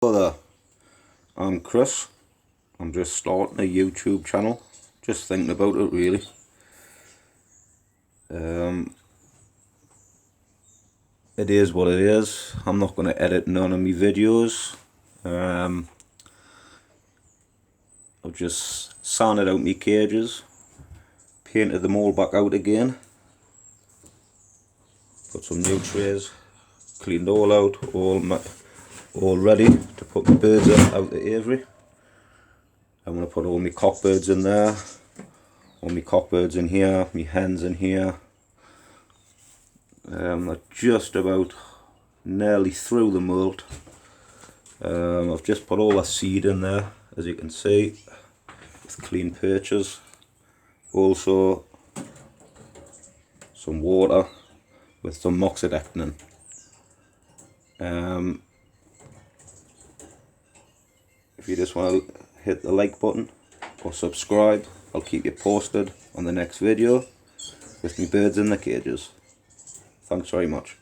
Hello there, I'm Chris. I'm just starting a YouTube channel, just thinking about it really. It is what it is. I'm not going to edit none of my videos. I've just sanded out my cages, painted them all back out again, put some new trays, cleaned all out, all ready to put my birds out the aviary. I'm going to put all my cockbirds in there, all my cockbirds in here, my hens in here. I'm just about nearly through the mould. I've just put all the seed in there, as you can see, with clean perches. Also some water with some moxidectin. If you just want to hit the like button or subscribe, I'll keep you posted on the next video with my birds in the cages. Thanks very much.